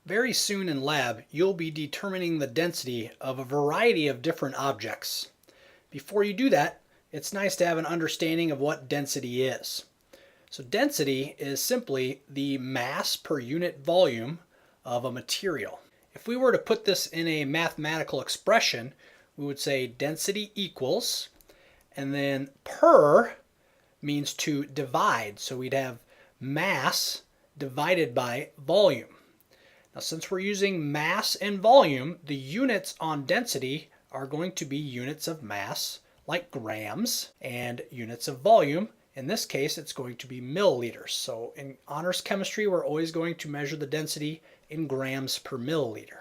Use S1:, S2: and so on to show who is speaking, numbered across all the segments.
S1: Very soon in lab, you'll be determining the density of a variety of different objects. Before you do that, it's nice to have an understanding of what density is. So density is simply the mass per unit volume of a material. If we were to put this in a mathematical expression, we would say density equals, and then per means to divide. So we'd have mass divided by volume. Now, since we're using mass and volume, the units on density are going to be units of mass, like grams, and units of volume. In this case, it's going to be milliliters. So in honors chemistry, we're always going to measure the density in grams per milliliter.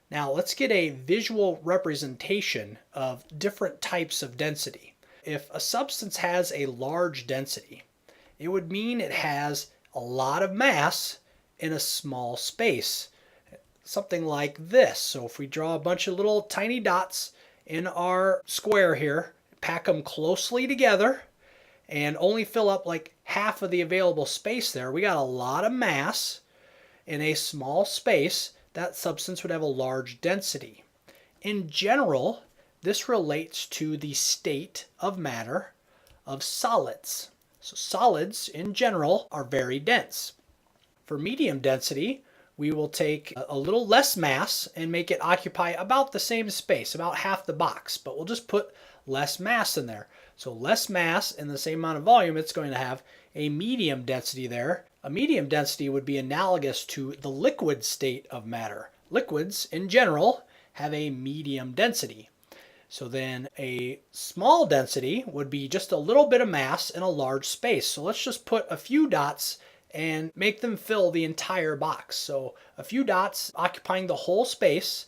S1: Now, let's get a visual representation of different types of density. If a substance has a large density, it would mean it has a lot of mass in a small space, something like this. So if we draw a bunch of little tiny dots in our square here, pack them closely together, and only fill up like half of the available space there, we got a lot of mass in a small space. That substance would have a large density. In general, this relates to the state of matter of solids. So solids in general are very dense. For medium density, we will take a little less mass and make it occupy about the same space, about half the box, but we'll just put less mass in there. So less mass in the same amount of volume, it's going to have a medium density there. A medium density would be analogous to the liquid state of matter. Liquids, in general, have a medium density. So then a small density would be just a little bit of mass in a large space. So let's just put a few dots and make them fill the entire box. So a few dots occupying the whole space.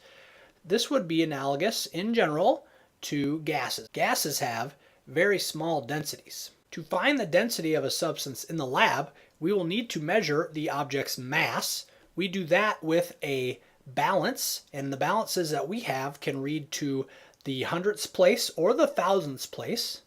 S1: This would be analogous in general to gases. Gases have very small densities. To find the density of a substance in the lab, we will need to measure the object's mass. We do that with a balance, and the balances that we have can read to the hundredths place or the thousandths place.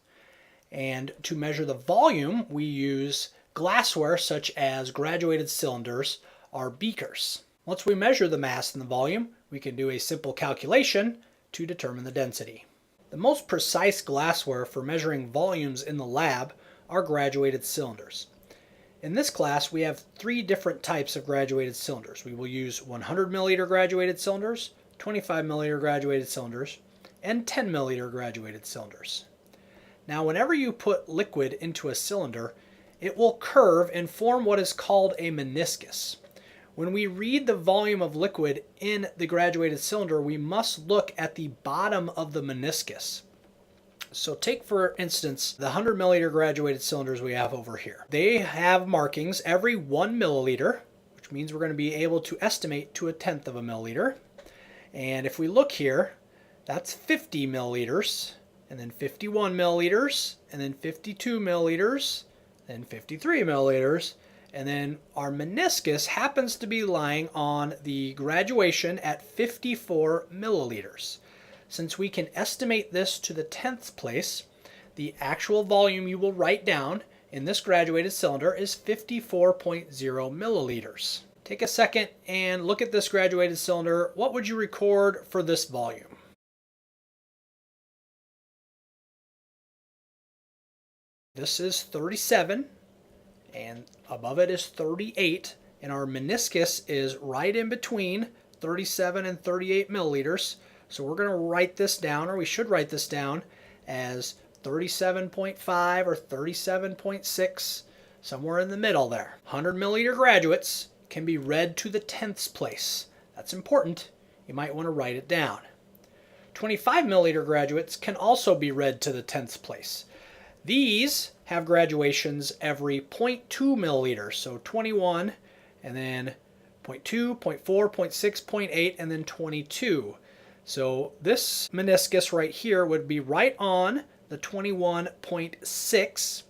S1: And to measure the volume, we use glassware such as graduated cylinders or beakers. Once we measure the mass and the volume, we can do a simple calculation to determine the density. The most precise glassware for measuring volumes in the lab are graduated cylinders. In this class, we have three different types of graduated cylinders. We will use 100 milliliter graduated cylinders, 25 milliliter graduated cylinders, and 10 milliliter graduated cylinders. Now, whenever you put liquid into a cylinder, it will curve and form what is called a meniscus. When we read the volume of liquid in the graduated cylinder, we must look at the bottom of the meniscus. So take, for instance, the 100 milliliter graduated cylinders we have over here. They have markings every 1 milliliter, which means we're going to be able to estimate to a tenth of a milliliter. And if we look here, that's 50 milliliters, and then 51 milliliters, and then 52 milliliters, then 53 milliliters, and then our meniscus happens to be lying on the graduation at 54 milliliters. Since we can estimate this to the tenths place, the actual volume you will write down in this graduated cylinder is 54.0 milliliters. Take a second and look at this graduated cylinder. What would you record for this volume? This is 37, and above it is 38, and our meniscus is right in between 37 and 38 milliliters. So we're going to write this down, or we should write this down as 37.5 or 37.6, somewhere in the middle there. 100 milliliter graduates can be read to the tenths place. That's important. You might want to write it down. 25 milliliter graduates can also be read to the tenths place. These have graduations every 0.2 milliliters, so 21, and then 0.2, 0.4, 0.6, 0.8, and then 22. So this meniscus right here would be right on the 21.6.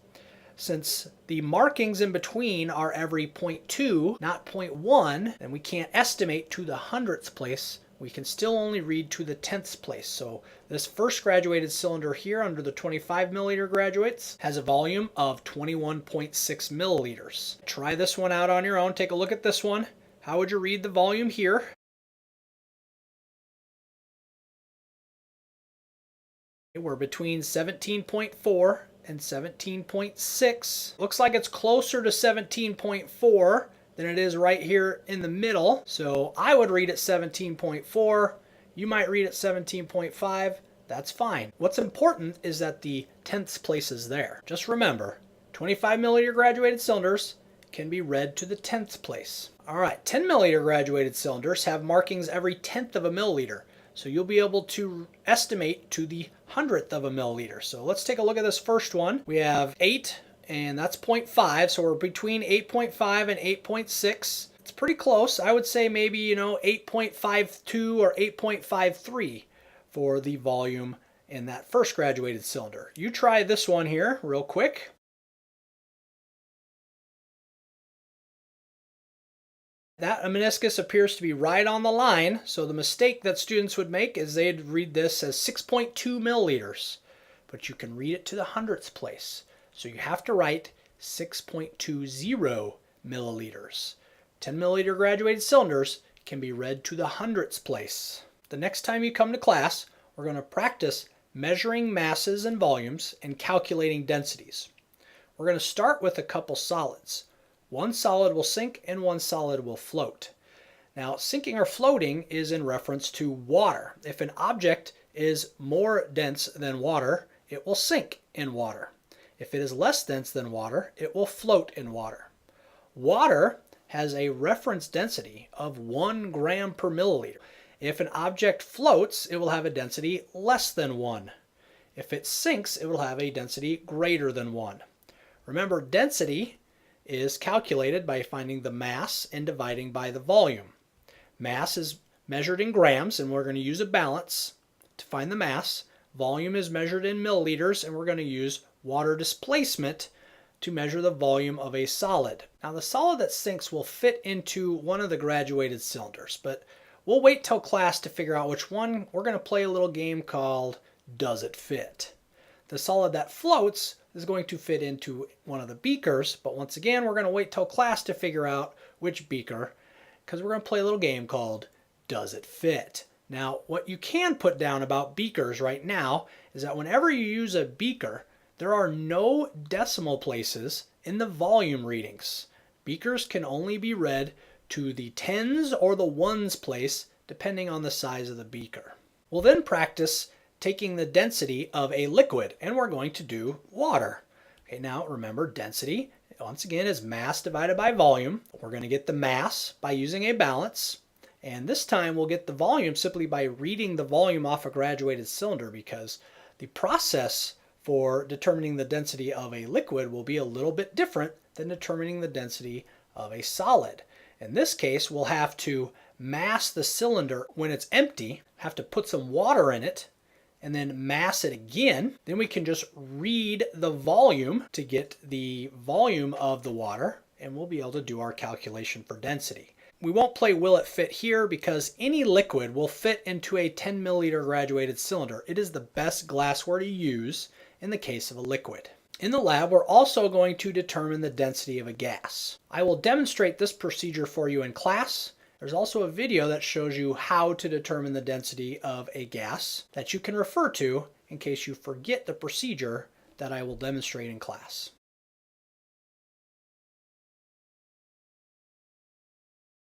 S1: Since the markings in between are every 0.2, not 0.1, and we can't estimate to the hundredths place, we can still only read to the tenths place. So this first graduated cylinder here under the 25 milliliter graduates has a volume of 21.6 milliliters. Try this one out on your own. Take a look at this one. how would you read the volume here? We're between 17.4 and 17.6. Looks like it's closer to 17.4 than it is right here in the middle. So I would read at 17.4. You might read at 17.5. That's fine. What's important is that the tenths place is there. Just remember, 25 milliliter graduated cylinders can be read to the tenths place. All right, 10 milliliter graduated cylinders have markings every tenth of a milliliter. So you'll be able to estimate to the hundredth of a milliliter. So let's take a look at this first one. We have 8, and that's 0.5. So we're between 8.5 and 8.6. It's pretty close. I would say maybe, 8.52 or 8.53 for the volume in that first graduated cylinder. You try this one here real quick. That meniscus appears to be right on the line, so the mistake that students would make is they'd read this as 6.2 milliliters, but you can read it to the hundredths place. So you have to write 6.20 milliliters. 10 milliliter graduated cylinders can be read to the hundredths place. The next time you come to class, we're going to practice measuring masses and volumes and calculating densities. We're going to start with a couple solids. One solid will sink and one solid will float. Now, sinking or floating is in reference to water. If an object is more dense than water, it will sink in water. If it is less dense than water, it will float in water. Water has a reference density of 1 gram per milliliter. If an object floats, it will have a density less than 1. If it sinks, it will have a density greater than 1. Remember, density is calculated by finding the mass and dividing by the volume. Mass is measured in grams, and we're going to use a balance to find the mass. Volume is measured in milliliters, and we're going to use water displacement to measure the volume of a solid. Now, the solid that sinks will fit into one of the graduated cylinders, but we'll wait till class to figure out which one. We're going to play a little game called Does It Fit? The solid that floats is going to fit into one of the beakers, but once again, we're going to wait till class to figure out which beaker, because we're going to play a little game called Does It Fit? Now, what you can put down about beakers right now is that whenever you use a beaker, there are no decimal places in the volume readings. Beakers can only be read to the tens or the ones place, depending on the size of the beaker. We'll then practice taking the density of a liquid, and we're going to do water. Okay, now remember, density, once again, is mass divided by volume. We're going to get the mass by using a balance, and this time we'll get the volume simply by reading the volume off a graduated cylinder, because the process for determining the density of a liquid will be a little bit different than determining the density of a solid. In this case, we'll have to mass the cylinder when it's empty, have to put some water in it, and then mass it again. Then we can just read the volume to get the volume of the water, and we'll be able to do our calculation for density. We won't play Will It Fit here because any liquid will fit into a 10 milliliter graduated cylinder. It is the best glassware to use in the case of a liquid. In the lab, we're also going to determine the density of a gas. I will demonstrate this procedure for you in class. There's also a video that shows you how to determine the density of a gas that you can refer to in case you forget the procedure that I will demonstrate in class.